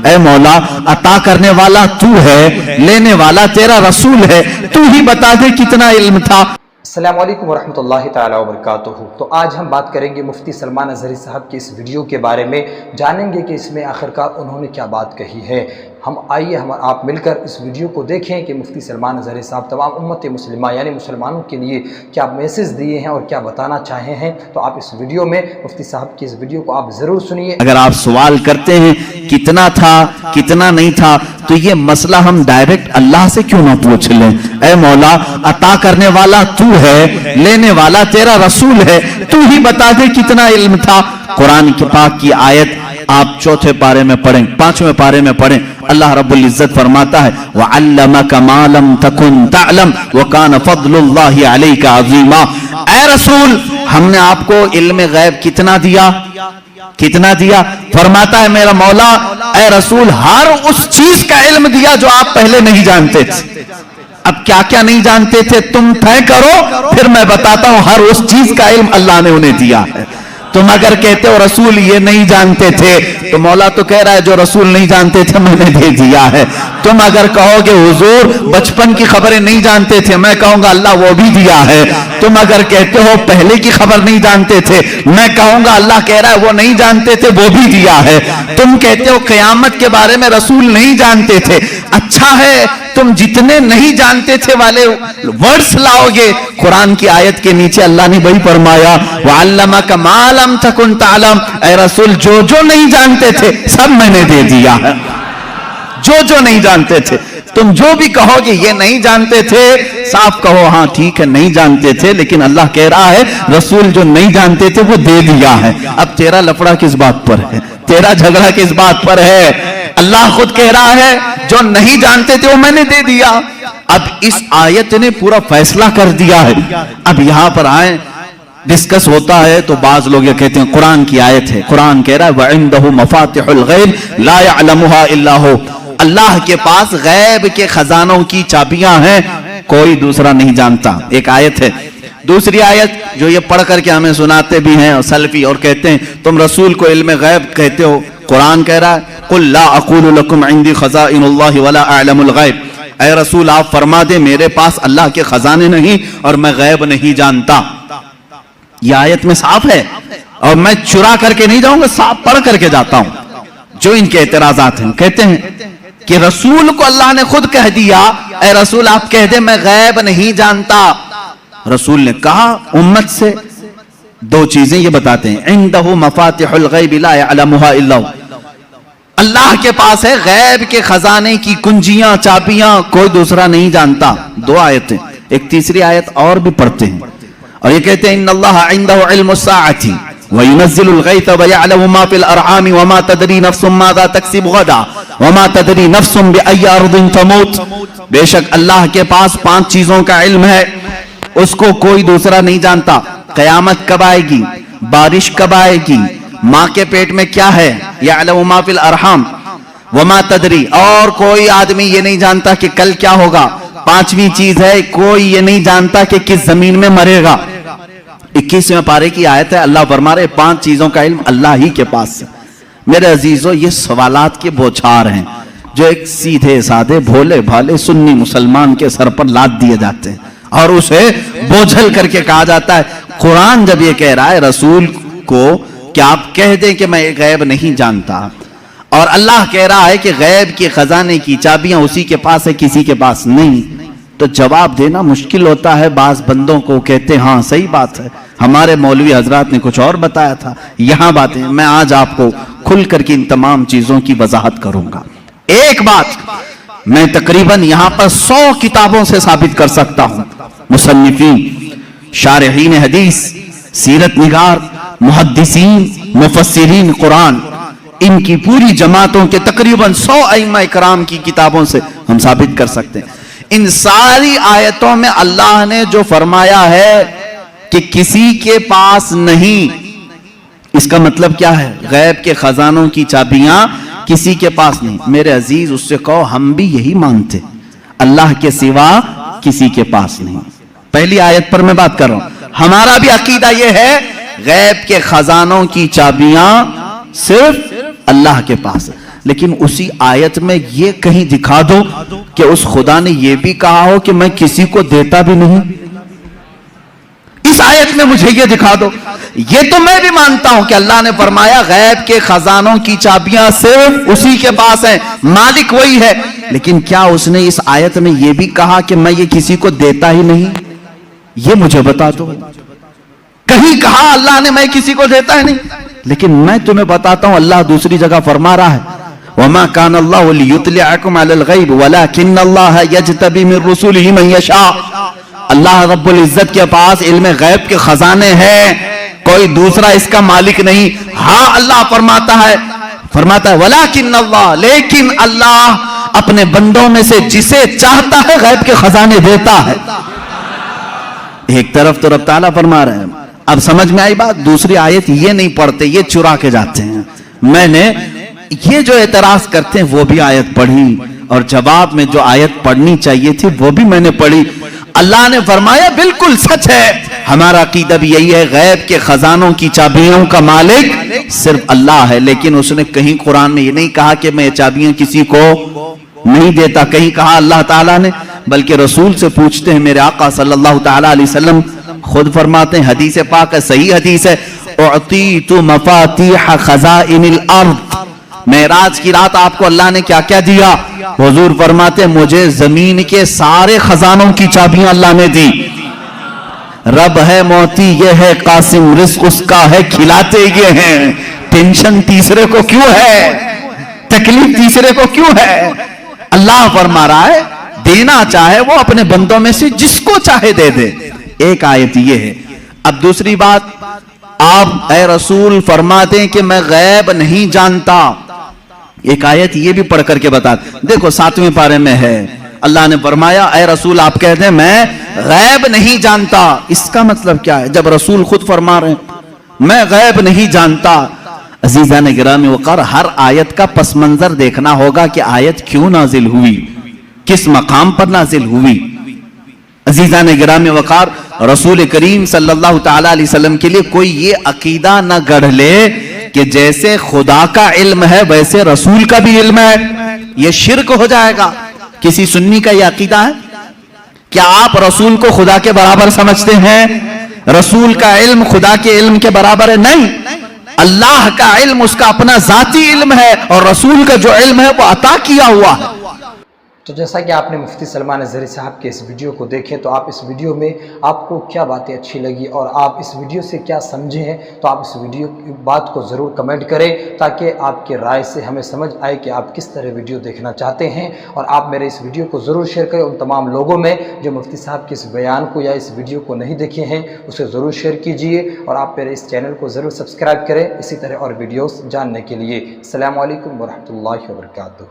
اے مولا عطا کرنے والا تو ہے، لینے والا تیرا رسول ہے، تو ہی بتا دے کتنا علم تھا۔ السلام علیکم ورحمۃ اللہ تعالی وبرکاتہ۔ تو آج ہم بات کریں گے مفتی سلمان اظہری صاحب کی اس ویڈیو کے بارے میں، جانیں گے کہ اس میں آخرکار انہوں نے کیا بات کہی ہے۔ آئیے ہم آپ مل کر اس ویڈیو کو دیکھیں کہ مفتی سلمان اظہری صاحب تمام امت مسلمہ یعنی مسلمانوں کے لیے کیا میسج دیے ہیں اور کیا بتانا چاہے ہیں۔ تو آپ اس ویڈیو میں مفتی صاحب کی اس ویڈیو کو آپ ضرور سنیے۔ اگر آپ سوال کرتے ہیں کتنا تھا کتنا نہیں تھا، تو یہ مسئلہ ہم ڈائریکٹ اللہ سے کیوں نہ پوچھ لیں؟ اے مولا عطا کرنے والا تو ہے، لینے والا تیرا رسول ہے، تو ہی بتا دے کتنا علم تھا۔ قرآن کے پاک کی آیت آپ چوتھے پارے میں پڑھیں، پانچویں پارے میں پڑھیں، اللہ رب العزت فرماتا ہے وَعَلَّمَكَ مَا لَمْ تَكُنْ تَعْلَمْ وَكَانَ فَضْلُ اللَّهِ عَلَيْكَ عَظِيمًا۔ اے رسول، ہم نے آپ کو علم غیب کتنا دیا؟ کتنا دیا؟ فرماتا ہے میرا مولا اے رسول ہر اس چیز کا علم دیا جو آپ پہلے نہیں جانتے تھے۔ اب کیا کیا نہیں جانتے تھے تم طے کرو، پھر میں بتاتا ہوں۔ ہر اس چیز کا علم اللہ نے انہیں دیا ہے۔ تم اگر کہتے ہو رسول یہ نہیں جانتے تھے، تو مولا تو کہہ رہا ہے جو رسول نہیں جانتے تھے میں نے دے دیا ہے۔ تم اگر کہو گے حضور بچپن کی خبریں نہیں جانتے تھے، میں کہوں گا اللہ وہ بھی دیا ہے۔ تم اگر کہتے ہو پہلے کی خبر نہیں جانتے تھے، میں کہوں گا اللہ کہہ رہا ہے وہ نہیں جانتے تھے وہ بھی دیا ہے۔ تم کہتے ہو قیامت کے بارے میں رسول نہیں جانتے تھے، اچھا ہے تم جتنے نہیں جانتے تھے والے ورڈز لاؤ گے، قرآن کی آیت کے نیچے اللہ نے وہی فرمایا وَعَلَّمَكَ مَا لَمْ تَكُنْ تَعْلَمْ۔ اے رسول جو جو نہیں جانتے تھے سب میں نے دے دیا ہے، جو جو نہیں جانتے تھے۔ تم جو بھی کہو گے یہ نہیں جانتے تھے، صاف کہو ہاں ٹھیک ہے نہیں جانتے تھے، لیکن اللہ کہہ رہا ہے رسول جو نہیں جانتے تھے وہ دے دیا ہے۔ اب تیرا لفڑا کس بات پر ہے؟ تیرا جھگڑا کس بات پر ہے؟ اللہ خود کہہ رہا ہے جو نہیں جانتے تھے وہ میں نے دے دیا۔ اب اس آیت نے پورا فیصلہ کر دیا ہے۔ اب یہاں پر آئیں، ڈسکس ہوتا ہے تو بعض لوگ یہ کہتے ہیں قرآن کی آیت ہے، قرآن کہہ رہا ہے وَعِنْدَهُ مَفَاتِحُ الْغَيْبِ لَا يَعْلَمُهَا إِلَّا هُوَ۔ اللہ کے پاس غیب کے خزانوں کی چابیاں ہیں، کوئی دوسرا نہیں جانتا۔ ایک آیت ہے۔ دوسری آیت جو یہ پڑھ کر کے ہمیں سناتے بھی ہیں اور سلفی اور کہتے ہیں تم رسول کو علم غیب کہتے ہو، قرآن کہہ رہا ہے قُلْ لَا أَقُولُ لَكُمْ عِنْدِي خَزَائِنُ اللَّهِ وَلَا أَعْلَمُ الْغَيْبِ۔ اے رسول آپ فرما دیں میرے پاس اللہ کے خزانے نہیں اور میں غیب نہیں جانتا۔ یہ آیت میں صاف ہے، اور میں چرا کر کے نہیں جاؤں گا، صاف پڑھ کر کے جاتا ہوں۔ جو ان کے اعتراضات ہیں کہتے ہیں کہ رسول کو اللہ نے خود کہہ دیا اے رسول آپ کہہ دیں میں غیب نہیں جانتا۔ رسول نے کہا امت سے دو چیزیں یہ بتاتے ہیں عندہ مفاتح الغیب لا يعلمها الا هو۔ اللہ کے پاس ہے غیب کے خزانے کی کنجیاں چابیاں، کوئی دوسرا نہیں جانتا۔ دو آیتیں، ایک تیسری آیت اور بھی پڑھتے ہیں اور یہ کہتے ہیں ان اللہ عنده علم الساعة وَيُنَزِّلُ الْغَيْثَ وَيَعْلَمُ مَا فِي الْأَرْحَامِ وَمَا تَدْرِي نَفْسٌ مَاذَا تَكْسِبُ غَدًا وَمَا تَدْرِي نَفْسٌ بِأَيِّ أَرْضٍ تَمُوتُ۔ بے شک اللہ کے پاس 5 چیزوں کا علم ہے، اس کو کوئی دوسرا نہیں جانتا۔ قیامت کب آئے گی، بارش کب آئے گی، ماں کے پیٹ میں کیا ہے، یعلم ما فی الارحام وما تدری، اور کوئی آدمی یہ نہیں جانتا کہ کل کیا ہوگا۔ 5ویں چیز ہے کوئی یہ نہیں جانتا کہ کس زمین میں مرے گا۔ 21ویں پارے کی آیت ہے، اللہ فرما رہے 5 چیزوں کا علم اللہ ہی کے پاس ہے۔ میرے عزیزو یہ سوالات کے بوچھار ہیں جو ایک سیدھے سادے بھولے بھالے سنی مسلمان کے سر پر لاد دیے جاتے ہیں اور اسے بوجھل کر کے کہا جاتا ہے قرآن جب یہ کہہ رہا ہے رسول کو کہ آپ کہہ دیں کہ میں غیب نہیں جانتا، اور اللہ کہہ رہا ہے کہ غیب کے خزانے کی چابیاں اسی کے پاس ہے کسی کے پاس نہیں، تو جواب دینا مشکل ہوتا ہے۔ بعض بندوں کو کہتے ہیں ہاں صحیح بات ہے، ہمارے مولوی حضرات نے کچھ اور بتایا تھا، یہاں باتیں میں آج آپ کو کھل کر کے ان تمام چیزوں کی وضاحت کروں گا۔ ایک بات میں تقریباً یہاں پر 100 کتابوں سے ثابت کر سکتا ہوں، مصنفین، شارحین حدیث، سیرت نگار، محدثین، مفسرین قرآن، ان کی پوری جماعتوں کے تقریباً 100 ائمہ اکرام کی کتابوں سے ہم ثابت کر سکتے ہیں۔ ان ساری آیتوں میں اللہ نے جو فرمایا ہے کہ کسی کے پاس نہیں، اس کا مطلب کیا ہے؟ غیب کے خزانوں کی چابیاں کسی کے پاس نہیں۔ میرے عزیز اس سے کہو ہم بھی یہی مانتے، اللہ کے سوا کسی کے پاس نہیں۔ پہلی آیت پر میں بات کر رہا ہوں، ہمارا بھی عقیدہ یہ ہے غیب کے خزانوں کی چابیاں صرف اللہ کے پاس ہے۔ لیکن اسی آیت میں یہ کہیں دکھا دو کہ اس خدا نے یہ بھی کہا ہو کہ میں کسی کو دیتا بھی نہیں. اس آیت میں مجھے یہ دکھا دو. یہ تو میں بھی مانتا ہوں کہ اللہ نے فرمایا غیب کے خزانوں کی چابیاں صرف اسی کے پاس ہیں, مالک وہی ہے, لیکن کیا اس نے اس آیت میں یہ بھی کہا کہ میں یہ کسی کو دیتا ہی نہیں؟ یہ مجھے بتا دو. کہیں کہا اللہ نے میں کسی کو دیتا ہی نہیں؟ لیکن میں تمہیں بتاتا ہوں اللہ دوسری جگہ فرما رہا ہے وَمَا كَانَ اللَّهُ لِيُطْلِعَكُمْ عَلَى الْغَيْبِ وَلَكِنَّ اللَّهَ يَجْتَبِي مِن رُّسُلِهِ مَن يَشَاءُ. اللہ رب العزت کے پاس علم غیب کے خزانے ہیں, کوئی دوسرا اس کا مالک نہیں. ہاں اللہ فرماتا ہے وَلَكِنَّ اللَّهَ, لیکن اللہ اپنے بندوں میں سے جسے چاہتا ہے غیب کے خزانے دیتا ہے. ایک طرف تو رب تعالیٰ فرما رہے ہیں, اب سمجھ میں آئی بات. دوسری آیت یہ نہیں پڑھتے, یہ چرا کے جاتے ہیں. میں نے یہ جو اعتراض کرتے ہیں وہ بھی آیت پڑھی, اور جواب میں جو آیت پڑھنی چاہیے تھی وہ بھی میں نے پڑھی. اللہ نے فرمایا بالکل سچ ہے, ہمارا عقیدہ بھی یہی ہے, غیب کے خزانوں کی چابیوں کا مالک صرف اللہ ہے. لیکن اس نے کہیں قرآن میں یہ نہیں کہا کہ میں چابیاں کسی کو نہیں دیتا. کہیں کہا اللہ تعالیٰ نے, بلکہ رسول سے پوچھتے ہیں. میرے آقا صلی اللہ تعالیٰ علیہ وسلم خود فرماتے ہیں, حدیث پاک ہے, صحیح حدیث ہے, اعطیت مفاتیح خزائن الارض. معراج کی رات آپ کو اللہ نے کیا کیا دیا؟ حضور فرماتے ہیں مجھے زمین کے سارے خزانوں کی چابیاں اللہ نے دی. رب ہے موتی یہ ہے قاسم, رزق اس کا ہے کھلاتے یہ ہیں. ٹینشن تیسرے کو کیوں ہے؟ تکلیف تیسرے کو کیوں ہے؟ اللہ فرما رہا ہے دینا چاہے وہ اپنے بندوں میں سے جس کو چاہے دے دے. ایک آیت یہ ہے. اب دوسری بات, آپ اے رسول فرماتے ہیں کہ میں غیب نہیں جانتا. ایک آیت یہ بھی پڑھ کر کے بتا. دیکھو 7ویں پارے میں ہے, اللہ نے فرمایا اے رسول آپ کہتے ہیں میں غیب نہیں جانتا. اس کا مطلب کیا ہے جب رسول خود فرما رہے ہیں میں غیب نہیں جانتا؟ عزیزان گرامی وقار, ہر آیت کا پس منظر دیکھنا ہوگا کہ آیت کیوں نازل ہوئی, کس مقام پر نازل ہوئی. عزیزان گرامی وقار, رسول کریم صلی اللہ تعالیٰ علیہ وسلم کے لیے کوئی یہ عقیدہ نہ گڑھ لے کہ جیسے خدا کا علم ہے ویسے رسول کا بھی علم ہے. یہ شرک ہو جائے گا. کسی سنی کا یہ عقیدہ ہے؟ کیا آپ رسول کو خدا کے برابر سمجھتے ہیں؟ رسول کا علم خدا کے علم کے برابر ہے؟ نہیں. اللہ کا علم اس کا اپنا ذاتی علم ہے, اور رسول کا جو علم ہے وہ عطا کیا ہوا ہے. تو جیسا کہ آپ نے مفتی سلمان اظہری صاحب کے اس ویڈیو کو دیکھیں, تو آپ اس ویڈیو میں آپ کو کیا باتیں اچھی لگی اور آپ اس ویڈیو سے کیا سمجھے ہیں, تو آپ اس ویڈیو کی بات کو ضرور کمنٹ کریں تاکہ آپ کے رائے سے ہمیں سمجھ آئے کہ آپ کس طرح ویڈیو دیکھنا چاہتے ہیں. اور آپ میرے اس ویڈیو کو ضرور شیئر کریں ان تمام لوگوں میں جو مفتی صاحب کے اس بیان کو یا اس ویڈیو کو نہیں دیکھے ہیں, اسے ضرور شیئر کیجئے. اور آپ میرے اس چینل کو ضرور سبسکرائب کریں اسی طرح اور ویڈیوز جاننے کے لیے. السلام علیکم ورحمۃ اللہ وبرکاتہ.